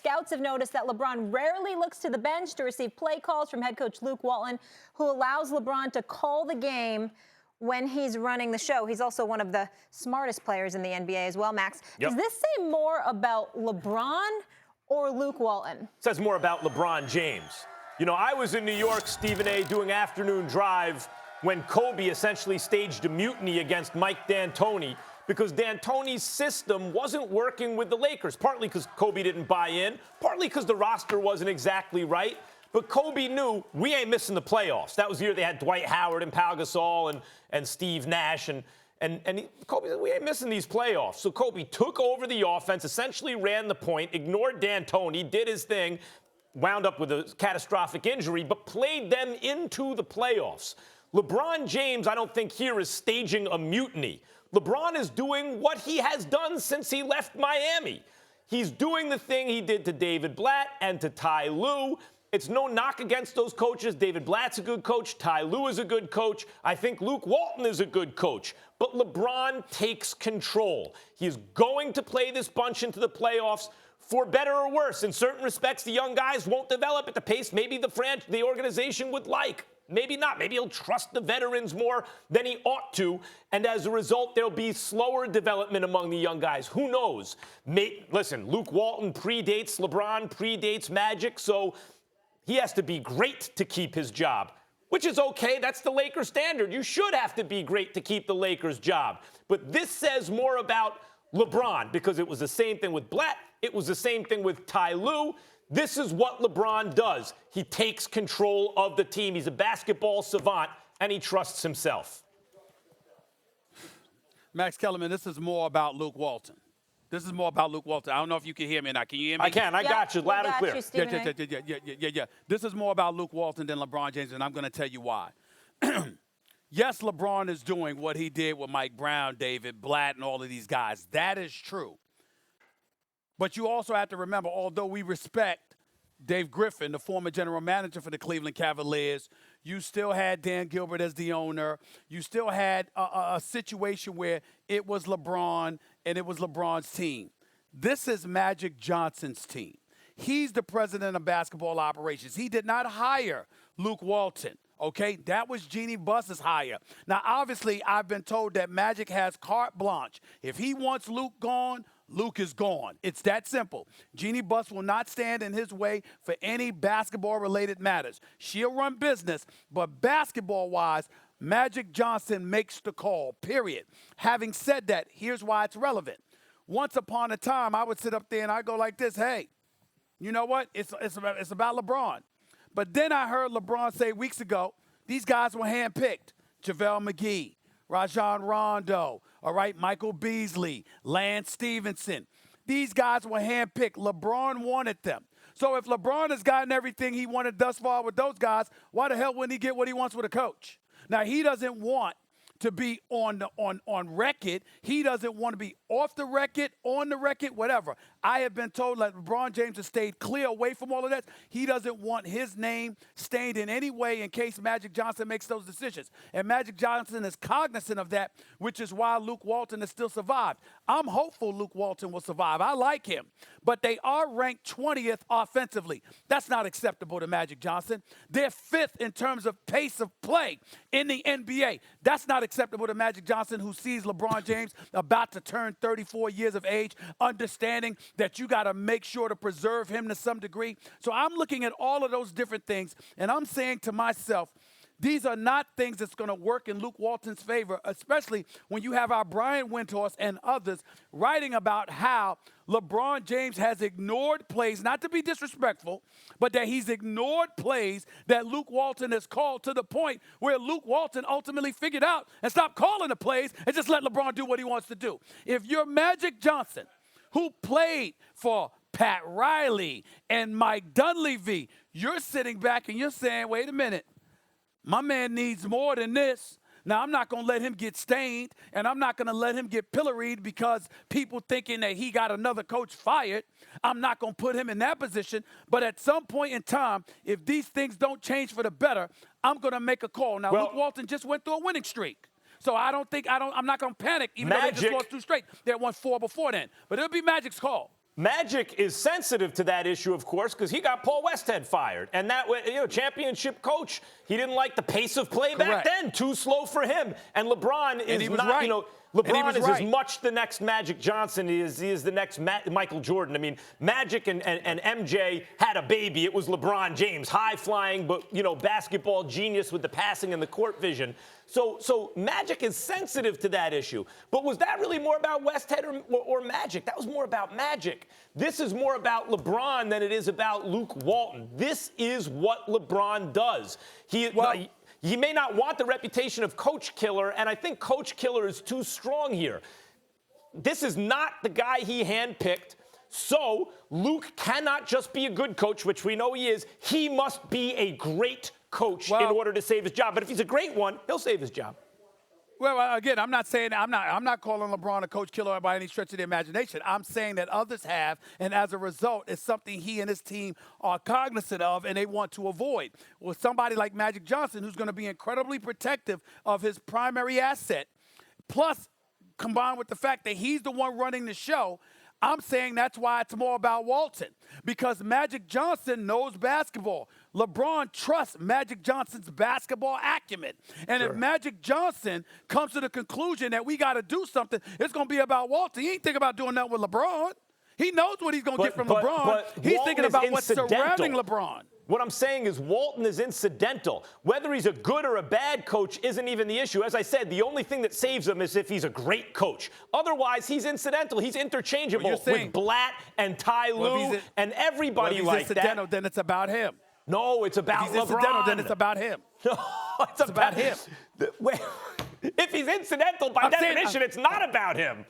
scouts have noticed that LeBron rarely looks to the bench to receive play calls from head coach Luke Walton, who allows LeBron to call the game when he's running the show. He's also one of the smartest players in the NBA as well, Max. Yep. Does this say more about LeBron or Luke Walton? It says more about LeBron James. You know, I was in New York, Stephen A., doing afternoon drive when Kobe essentially staged a mutiny against Mike D'Antoni because D'Antoni's system wasn't working with the Lakers, partly because Kobe didn't buy in, partly because the roster wasn't exactly right. But Kobe knew we ain't missing the playoffs. That was the year they had Dwight Howard and Pau Gasol and Steve Nash. Kobe said, we ain't missing these playoffs. So Kobe took over the offense, essentially ran the point, ignored D'Antoni, did his thing, wound up with a catastrophic injury, but played them into the playoffs. LeBron James, I don't think here is staging a mutiny. LeBron is doing what he has done since he left Miami. He's doing the thing he did to David Blatt and to Ty Lue. It's no knock against those coaches. David Blatt's a good coach. Ty Lue is a good coach. I think Luke Walton is a good coach. But LeBron takes control. He's going to play this bunch into the playoffs for better or worse. In certain respects, the young guys won't develop at the pace maybe the organization would like. Maybe not. Maybe he'll trust the veterans more than he ought to. And as a result, there'll be slower development among the young guys. Who knows? Listen, Luke Walton predates LeBron, predates Magic, so he has to be great to keep his job, which is okay. That's the Lakers standard. You should have to be great to keep the Lakers job. But this says more about LeBron because it was the same thing with Blatt. It was the same thing with Ty Lue. This is what LeBron does. He takes control of the team. He's a basketball savant, and he trusts himself. Max Kellerman, this is more about Luke Walton. This is more about Luke Walton. I don't know if you can hear me now. Can you hear me? I can. I got you loud and clear. Yeah. This is more about Luke Walton than LeBron James, and I'm going to tell you why. Yes, LeBron is doing what he did with Mike Brown, David Blatt, and all of these guys. That is true. But you also have to remember, although we respect Dave Griffin, the former general manager for the Cleveland Cavaliers, you still had Dan Gilbert as the owner. You still had a situation where it was LeBron and it was LeBron's team. This is Magic Johnson's team. He's the president of basketball operations. He did not hire Luke Walton. Okay, that was Jeannie Buss's hire. Now, obviously, I've been told that Magic has carte blanche. If he wants Luke gone, Luke is gone. It's that simple. Jeannie Buss will not stand in his way for any basketball-related matters. She'll run business, but basketball-wise, Magic Johnson makes the call, period. Having said that, here's why it's relevant. Once upon a time, I would sit up there and I'd go like this, hey, you know what? It's about LeBron. But then I heard LeBron say weeks ago, these guys were handpicked. JaVale McGee, Rajon Rondo, all right, Michael Beasley, Lance Stevenson. These guys were handpicked. LeBron wanted them. So if LeBron has gotten everything he wanted thus far with those guys, why the hell wouldn't he get what he wants with a coach? Now, he doesn't want to be on record. He doesn't want to be off the record, on the record, whatever. I have been told that LeBron James has stayed clear away from all of that. He doesn't want his name stained in any way in case Magic Johnson makes those decisions. And Magic Johnson is cognizant of that, which is why Luke Walton has still survived. I'm hopeful Luke Walton will survive. I like him. But they are ranked 20th offensively. That's not acceptable to Magic Johnson. They're 5th in terms of pace of play in the NBA. That's not acceptable to Magic Johnson, who sees LeBron James about to turn 34 years of age, understanding that you got to make sure to preserve him to some degree. So I'm looking at all of those different things, and I'm saying to myself, these are not things that's going to work in Luke Walton's favor, especially when you have our Brian Windhorst and others writing about how LeBron James has ignored plays, not to be disrespectful, but that he's ignored plays that Luke Walton has called to the point where Luke Walton ultimately figured out and stopped calling the plays and just let LeBron do what he wants to do. If you're Magic Johnson, who played for Pat Riley and Mike Dunleavy, you're sitting back and you're saying, wait a minute. My man needs more than this. Now, I'm not going to let him get stained, and I'm not going to let him get pilloried because people thinking that he got another coach fired. I'm not going to put him in that position. But at some point in time, if these things don't change for the better, I'm going to make a call. Now, Luke Walton just went through a winning streak. So I'm not going to panic, even though they just lost 2 straight. They won 4 before then. But it'll be Magic's call. Magic is sensitive to that issue, of course, because he got Paul Westhead fired. And that, championship coach, he didn't like the pace of play back then. Too slow for him. And LeBron is not, right. LeBron is as much the next Magic Johnson as he is the next Michael Jordan. I mean, Magic and MJ had a baby. It was LeBron James, high-flying, but, basketball genius with the passing and the court vision. So Magic is sensitive to that issue. But was that really more about Westhead or Magic? That was more about Magic. This is more about LeBron than it is about Luke Walton. This is what LeBron does. He may not want the reputation of coach killer, and I think coach killer is too strong here. This is not the guy he handpicked. So Luke cannot just be a good coach, which we know he is. He must be a great coach in order to save his job. But if he's a great one, he'll save his job. Well, again, I'm not saying I'm not calling LeBron a coach killer by any stretch of the imagination. I'm saying that others have, and as a result, it's something he and his team are cognizant of and they want to avoid. With somebody like Magic Johnson, who's going to be incredibly protective of his primary asset, plus combined with the fact that he's the one running the show, I'm saying that's why it's more about Walton, because Magic Johnson knows basketball. LeBron trusts Magic Johnson's basketball acumen. And if Magic Johnson comes to the conclusion that we got to do something, it's going to be about Walton. He ain't thinking about doing that with LeBron. He knows what he's going to get from LeBron. But He's Walton thinking about what's surrounding LeBron. What I'm saying is Walton is incidental. Whether he's a good or a bad coach isn't even the issue. As I said, the only thing that saves him is if he's a great coach. Otherwise, he's incidental. He's interchangeable with Blatt and Ty Lue and everybody like that. If he's incidental, then it's about him. No, it's about LeBron. If he's incidental, then it's about him. No, it's about him. If he's incidental, by definition, it's not about him.